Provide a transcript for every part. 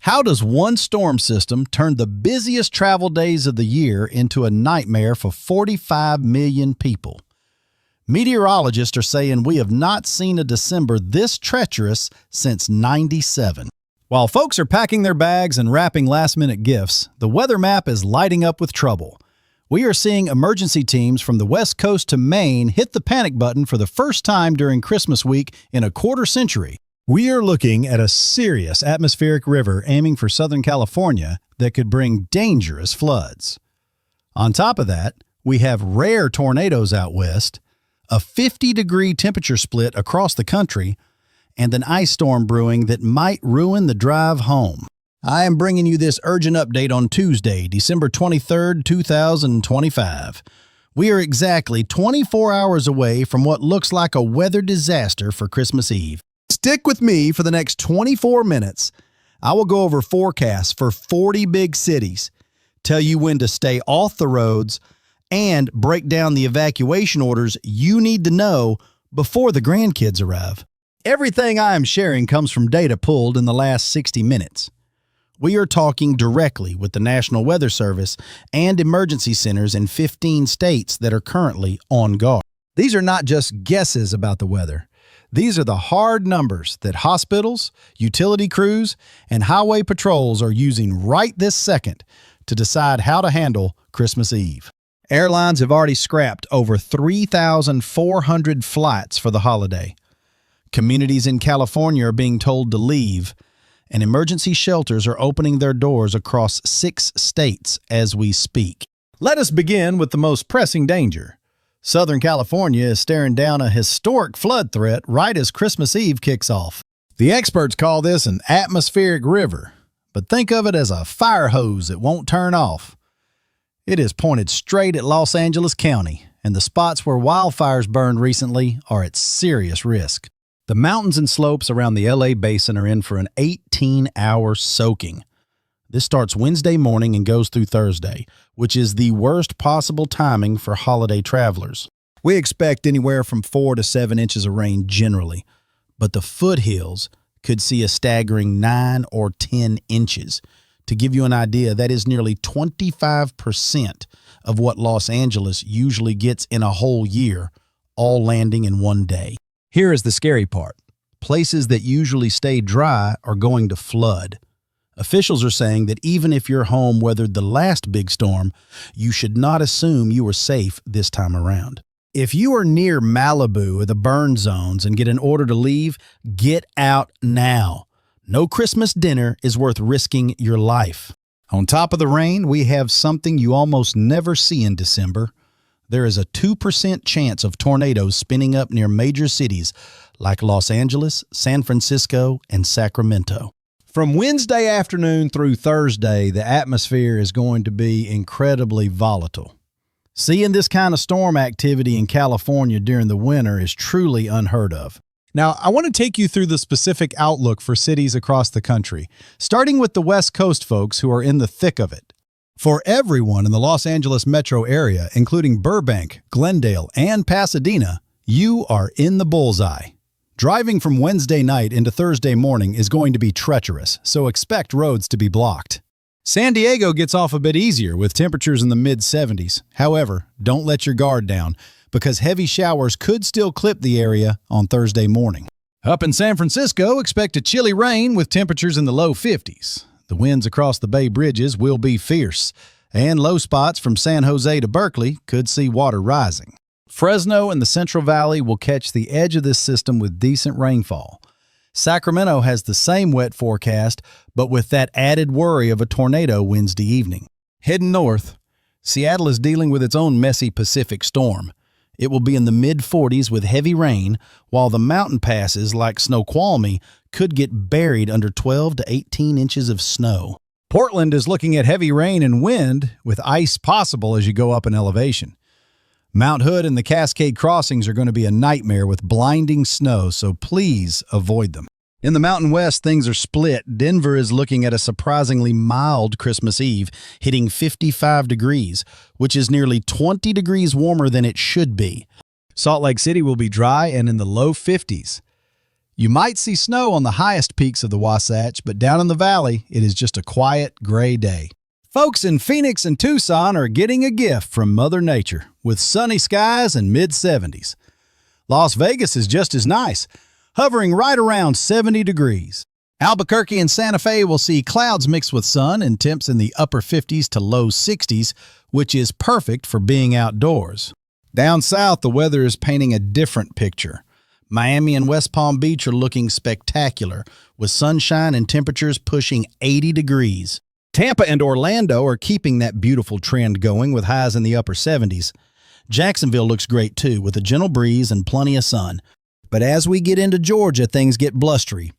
How does one storm system turn the busiest travel days of the year into a nightmare for 45 million people? Meteorologists are saying we have not seen a December this treacherous since '97. While folks are packing their bags and wrapping last-minute gifts, the weather map is lighting up with trouble. We are seeing emergency teams from the West Coast to Maine hit the panic button for the first time during Christmas week in a quarter century. We are looking at a serious atmospheric river aiming for Southern California that could bring dangerous floods. On top of that, we have rare tornadoes out west, a 50-degree temperature split across the country, and an ice storm brewing that might ruin the drive home. I am bringing you this urgent update on Tuesday, December 23rd, 2025. We are exactly 24 hours away from what looks like a weather disaster for Christmas Eve. Stick with me for the next 24 minutes. I will go over forecasts for 40 big cities, tell you when to stay off the roads, and break down the evacuation orders you need to know before the grandkids arrive. Everything I am sharing comes from data pulled in the last 60 minutes. We are talking directly with the National Weather Service and emergency centers in 15 states that are currently on guard. These are not just guesses about the weather. These are the hard numbers that hospitals, utility crews, and highway patrols are using right this second to decide how to handle Christmas Eve. Airlines have already scrapped over 3,400 flights for the holiday. Communities in California are being told to leave, and emergency shelters are opening their doors across 6 states as we speak. Let us begin with the most pressing danger. Southern California is staring down a historic flood threat right as Christmas Eve kicks off. The experts call this an atmospheric river, but think of it as a fire hose that won't turn off. It is pointed straight at Los Angeles County, and the spots where wildfires burned recently are at serious risk. The mountains and slopes around the LA basin are in for an 18-hour soaking. This starts Wednesday morning and goes through Thursday, which is the worst possible timing for holiday travelers. We expect anywhere from 4 to 7 inches of rain generally, but the foothills could see a staggering 9 or 10 inches. To give you an idea, that is nearly 25% of what Los Angeles usually gets in a whole year, all landing in one day. Here is the scary part. Places that usually stay dry are going to flood. Officials are saying that even if your home weathered the last big storm, you should not assume you are safe this time around. If you are near Malibu or the burn zones and get an order to leave, get out now. No Christmas dinner is worth risking your life. On top of the rain, we have something you almost never see in December. There is a 2% chance of tornadoes spinning up near major cities like Los Angeles, San Francisco, and Sacramento. From Wednesday afternoon through Thursday, the atmosphere is going to be incredibly volatile. Seeing this kind of storm activity in California during the winter is truly unheard of. Now, I want to take you through the specific outlook for cities across the country, starting with the West Coast folks who are in the thick of it. For everyone in the Los Angeles metro area, including Burbank, Glendale, and Pasadena, you are in the bullseye. Driving from Wednesday night into Thursday morning is going to be treacherous, so expect roads to be blocked. San Diego gets off a bit easier with temperatures in the mid-70s. However, don't let your guard down, because heavy showers could still clip the area on Thursday morning. Up in San Francisco, expect a chilly rain with temperatures in the low 50s. The winds across the Bay Bridges will be fierce, and low spots from San Jose to Berkeley could see water rising. Fresno and the Central Valley will catch the edge of this system with decent rainfall. Sacramento has the same wet forecast, but with that added worry of a tornado Wednesday evening. Heading north, Seattle is dealing with its own messy Pacific storm. It will be in the mid-40s with heavy rain, while the mountain passes like Snoqualmie could get buried under 12 to 18 inches of snow. Portland is looking at heavy rain and wind, with ice possible as you go up in elevation. Mount Hood and the Cascade Crossings are going to be a nightmare with blinding snow, so please avoid them. In the Mountain West, things are split. Denver is looking at a surprisingly mild Christmas Eve, hitting 55 degrees, which is nearly 20 degrees warmer than it should be. Salt Lake City will be dry and in the low 50s. You might see snow on the highest peaks of the Wasatch, but down in the valley, it is just a quiet, gray day. Folks in Phoenix and Tucson are getting a gift from Mother Nature with sunny skies and mid-70s. Las Vegas is just as nice, hovering right around 70 degrees. Albuquerque and Santa Fe will see clouds mixed with sun and temps in the upper 50s to low 60s, which is perfect for being outdoors. Down south, the weather is painting a different picture. Miami and West Palm Beach are looking spectacular, with sunshine and temperatures pushing 80 degrees. Tampa and Orlando are keeping that beautiful trend going with highs in the upper 70s. Jacksonville looks great too, with a gentle breeze and plenty of sun. But as we get into Georgia, things get blustery.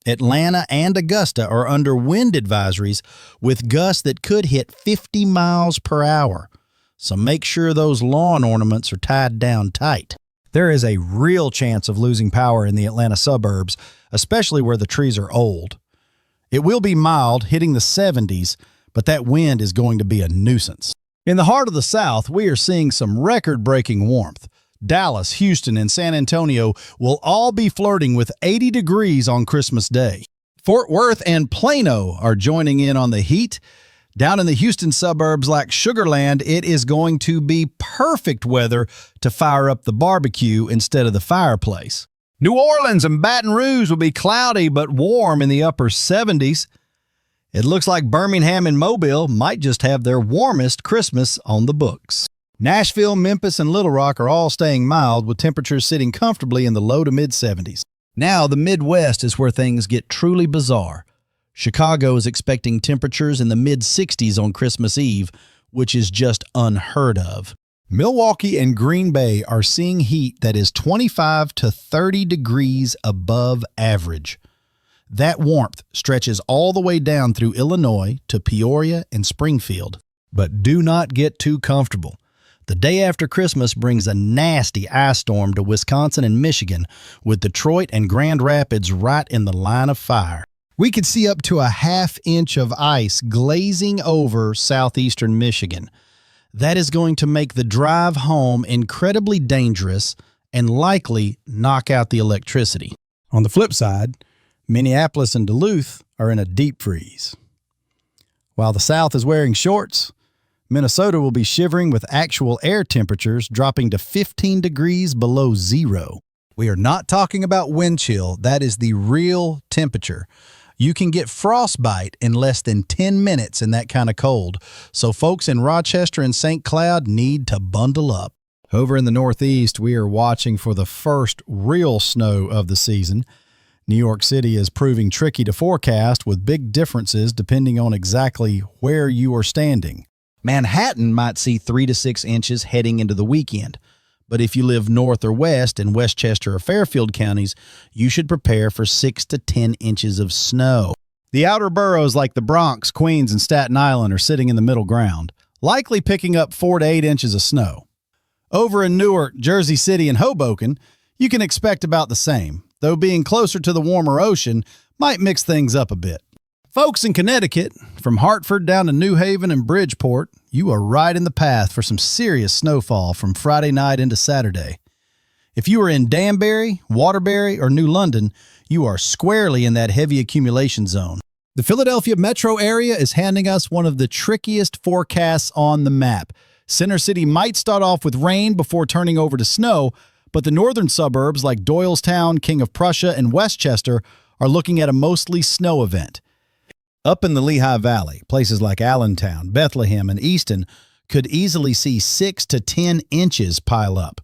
Atlanta and Augusta are under wind advisories with gusts that could hit 50 miles per hour. So make sure those lawn ornaments are tied down tight. There is a real chance of losing power in the Atlanta suburbs, especially where the trees are old. It will be mild, hitting the 70s, but that wind is going to be a nuisance. In the heart of the South, we are seeing some record-breaking warmth. Dallas, Houston, and San Antonio will all be flirting with 80 degrees on Christmas Day. Fort Worth and Plano are joining in on the heat. Down in the Houston suburbs like Sugar Land, it is going to be perfect weather to fire up the barbecue instead of the fireplace. New Orleans and Baton Rouge will be cloudy but warm in the upper 70s. It looks like Birmingham and Mobile might just have their warmest Christmas on the books. Nashville, Memphis, and Little Rock are all staying mild, with temperatures sitting comfortably in the low to mid-70s. Now the Midwest is where things get truly bizarre. Chicago is expecting temperatures in the mid-60s on Christmas Eve, which is just unheard of. Milwaukee and Green Bay are seeing heat that is 25 to 30 degrees above average. That warmth stretches all the way down through Illinois to Peoria and Springfield. But do not get too comfortable. The day after Christmas brings a nasty ice storm to Wisconsin and Michigan, with Detroit and Grand Rapids right in the line of fire. We could see up to a half inch of ice glazing over southeastern Michigan. That is going to make the drive home incredibly dangerous and likely knock out the electricity. On the flip side, Minneapolis and Duluth are in a deep freeze. While the South is wearing shorts, Minnesota will be shivering with actual air temperatures dropping to 15 degrees below zero. We are not talking about wind chill. That is the real temperature. You can get frostbite in less than 10 minutes in that kind of cold. So folks in Rochester and St. Cloud need to bundle up. Over in the Northeast, we are watching for the first real snow of the season. New York City is proving tricky to forecast, with big differences depending on exactly where you are standing. Manhattan might see 3 to 6 inches heading into the weekend. But if you live north or west in Westchester or Fairfield counties, you should prepare for 6 to 10 inches of snow. The outer boroughs like the Bronx, Queens, and Staten Island are sitting in the middle ground, likely picking up 4 to 8 inches of snow. Over in Newark, Jersey City, and Hoboken, you can expect about the same, though being closer to the warmer ocean might mix things up a bit. Folks in Connecticut, from Hartford down to New Haven and Bridgeport, you are right in the path for some serious snowfall from Friday night into Saturday. If you are in Danbury, Waterbury, or New London, you are squarely in that heavy accumulation zone. The Philadelphia metro area is handing us one of the trickiest forecasts on the map. Center City might start off with rain before turning over to snow, but the northern suburbs like Doylestown, King of Prussia, and Westchester are looking at a mostly snow event. Up in the Lehigh Valley, places like Allentown, Bethlehem, and Easton could easily see 6 to 10 inches pile up.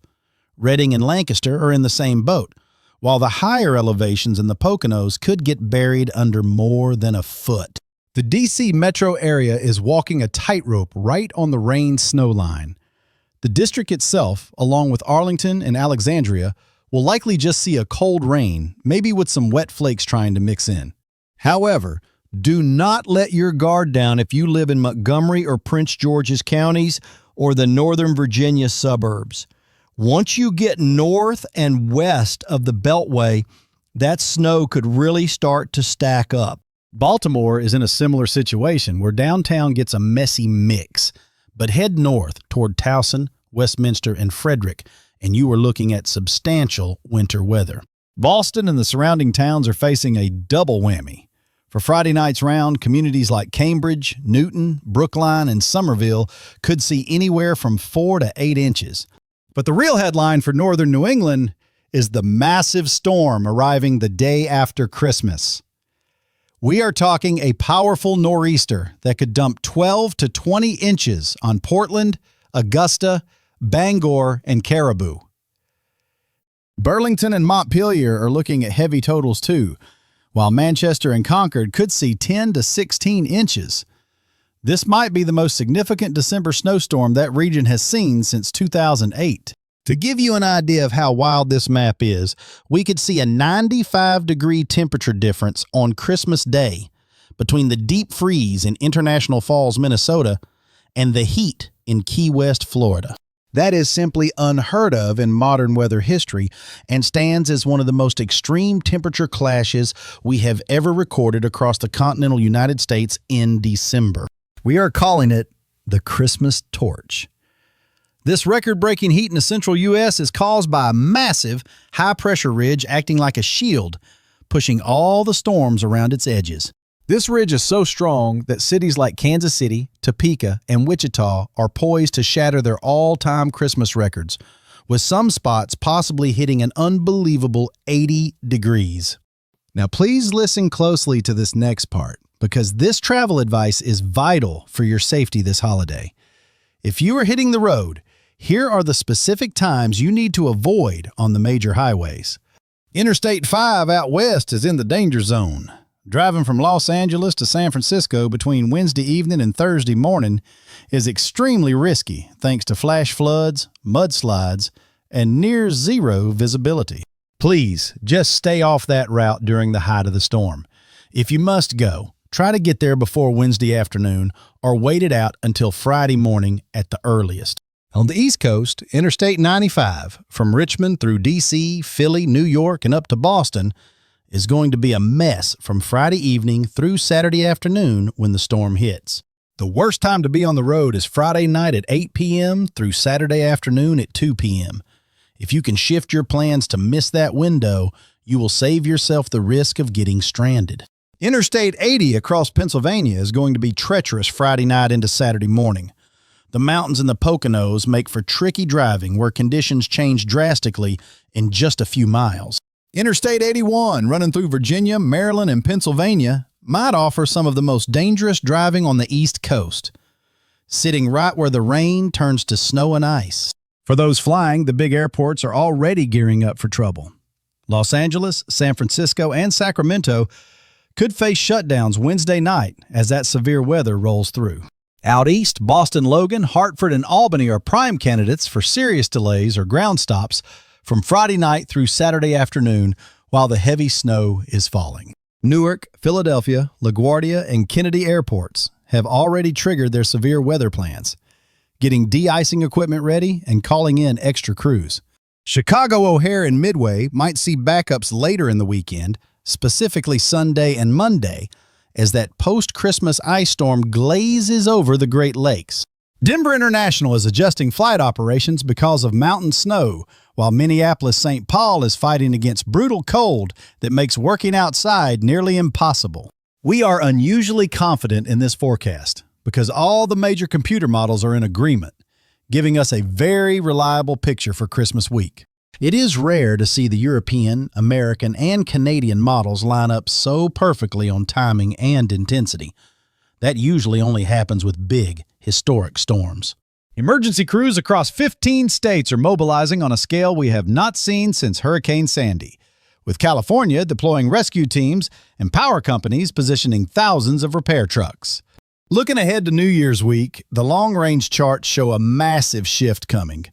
Reading and Lancaster are in the same boat, while the higher elevations in the Poconos could get buried under more than a foot. The D.C. metro area is walking a tightrope right on the rain-snow line. The district itself, along with Arlington and Alexandria, will likely just see a cold rain, maybe with some wet flakes trying to mix in. However, do not let your guard down if you live in Montgomery or Prince George's counties or the Northern Virginia suburbs. Once you get north and west of the Beltway, that snow could really start to stack up. Baltimore is in a similar situation where downtown gets a messy mix. But head north toward Towson, Westminster, and Frederick, and you are looking at substantial winter weather. Boston and the surrounding towns are facing a double whammy. For Friday night's round, communities like Cambridge, Newton, Brookline, and Somerville could see anywhere from 4 to 8 inches. But the real headline for northern New England is the massive storm arriving the day after Christmas. We are talking a powerful nor'easter that could dump 12 to 20 inches on Portland, Augusta, Bangor, and Caribou. Burlington and Montpelier are looking at heavy totals too, while Manchester and Concord could see 10 to 16 inches. This might be the most significant December snowstorm that region has seen since 2008. To give you an idea of how wild this map is, we could see a 95-degree temperature difference on Christmas Day between the deep freeze in International Falls, Minnesota, and the heat in Key West, Florida. That is simply unheard of in modern weather history and stands as one of the most extreme temperature clashes we have ever recorded across the continental United States in December. We are calling it the Christmas torch. This record-breaking heat in the central U.S. is caused by a massive high-pressure ridge acting like a shield, pushing all the storms around its edges. This ridge is so strong that cities like Kansas City, Topeka, and Wichita are poised to shatter their all-time Christmas records, with some spots possibly hitting an unbelievable 80 degrees. Now, please listen closely to this next part, because this travel advice is vital for your safety this holiday. If you are hitting the road, here are the specific times you need to avoid on the major highways. Interstate 5 out west is in the danger zone. Driving from Los Angeles to San Francisco between Wednesday evening and Thursday morning is extremely risky thanks to flash floods, mudslides, and near zero visibility. Please just stay off that route during the height of the storm. If you must go, try to get there before Wednesday afternoon or wait it out until Friday morning at the earliest. On the East Coast, Interstate 95, from Richmond through D.C., Philly, New York, and up to Boston, is going to be a mess from Friday evening through Saturday afternoon when the storm hits. The worst time to be on the road is Friday night at 8 p.m. through Saturday afternoon at 2 p.m. If you can shift your plans to miss that window, you will save yourself the risk of getting stranded. Interstate 80 across Pennsylvania is going to be treacherous Friday night into Saturday morning. The mountains in the Poconos make for tricky driving where conditions change drastically in just a few miles. Interstate 81, running through Virginia, Maryland, and Pennsylvania, might offer some of the most dangerous driving on the East Coast, sitting right where the rain turns to snow and ice. For those flying, the big airports are already gearing up for trouble. Los Angeles, San Francisco, and Sacramento could face shutdowns Wednesday night as that severe weather rolls through. Out east, Boston, Logan, Hartford, and Albany are prime candidates for serious delays or ground stops from Friday night through Saturday afternoon while the heavy snow is falling. Newark, Philadelphia, LaGuardia, and Kennedy airports have already triggered their severe weather plans, getting de-icing equipment ready and calling in extra crews. Chicago O'Hare and Midway might see backups later in the weekend, specifically Sunday and Monday, as that post-Christmas ice storm glazes over the Great Lakes. Denver International is adjusting flight operations because of mountain snow, while Minneapolis-St. Paul is fighting against brutal cold that makes working outside nearly impossible. We are unusually confident in this forecast because all the major computer models are in agreement, giving us a very reliable picture for Christmas week. It is rare to see the European, American, and Canadian models line up so perfectly on timing and intensity. That usually only happens with big, historic storms. Emergency crews across 15 states are mobilizing on a scale we have not seen since Hurricane Sandy, with California deploying rescue teams and power companies positioning thousands of repair trucks. Looking ahead to New Year's week, the long-range charts show a massive shift coming.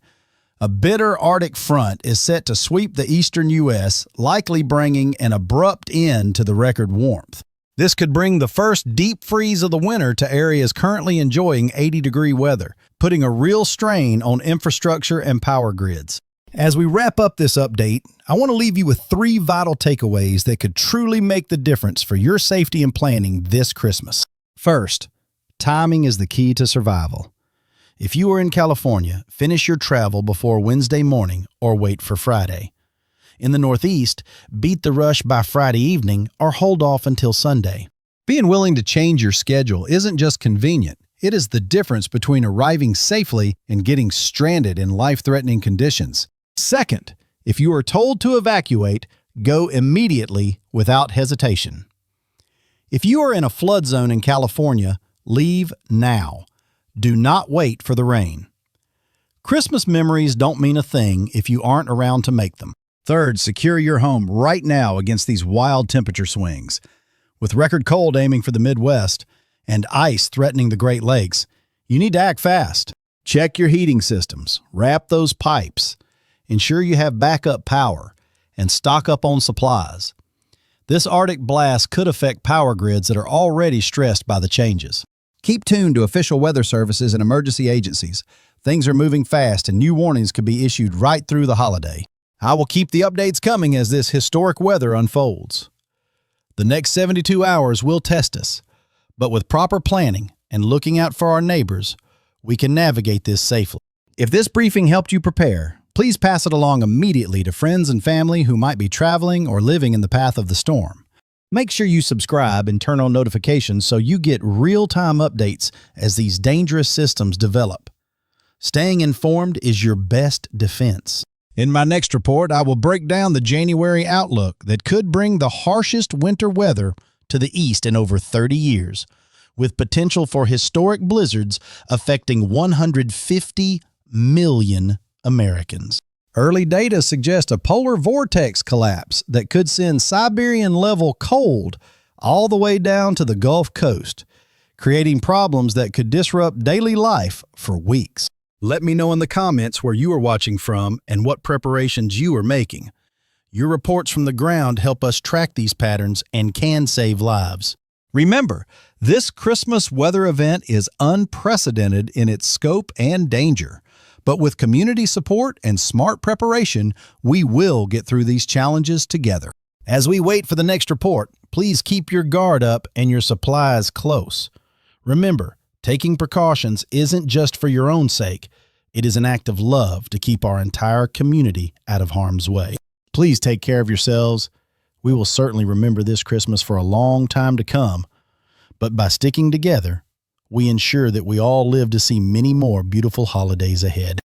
A bitter Arctic front is set to sweep the eastern U.S., likely bringing an abrupt end to the record warmth. This could bring the first deep freeze of the winter to areas currently enjoying 80-degree weather, putting a real strain on infrastructure and power grids. As we wrap up this update, I want to leave you with 3 vital takeaways that could truly make the difference for your safety and planning this Christmas. First, timing is the key to survival. If you are in California, finish your travel before Wednesday morning or wait for Friday. In the Northeast, beat the rush by Friday evening or hold off until Sunday. Being willing to change your schedule isn't just convenient. It is the difference between arriving safely and getting stranded in life-threatening conditions. Second, if you are told to evacuate, go immediately without hesitation. If you are in a flood zone in California, leave now. Do not wait for the rain. Christmas memories don't mean a thing if you aren't around to make them. Third, secure your home right now against these wild temperature swings. With record cold aiming for the Midwest and ice threatening the Great Lakes, you need to act fast. Check your heating systems, wrap those pipes, ensure you have backup power, and stock up on supplies. This Arctic blast could affect power grids that are already stressed by the changes. Keep tuned to official weather services and emergency agencies. Things are moving fast and new warnings could be issued right through the holiday. I will keep the updates coming as this historic weather unfolds. The next 72 hours will test us, but with proper planning and looking out for our neighbors, we can navigate this safely. If this briefing helped you prepare, please pass it along immediately to friends and family who might be traveling or living in the path of the storm. Make sure you subscribe and turn on notifications so you get real-time updates as these dangerous systems develop. Staying informed is your best defense. In my next report, I will break down the January outlook that could bring the harshest winter weather to the east in over 30 years, with potential for historic blizzards affecting 150 million Americans. Early data suggest a polar vortex collapse that could send Siberian-level cold all the way down to the Gulf Coast, creating problems that could disrupt daily life for weeks. Let me know in the comments where you are watching from and what preparations you are making. Your reports from the ground help us track these patterns and can save lives. Remember, this Christmas weather event is unprecedented in its scope and danger. But with community support and smart preparation, we will get through these challenges together. As we wait for the next report, please keep your guard up and your supplies close. Remember, taking precautions isn't just for your own sake. It is an act of love to keep our entire community out of harm's way. Please take care of yourselves. We will certainly remember this Christmas for a long time to come. But by sticking together, we ensure that we all live to see many more beautiful holidays ahead.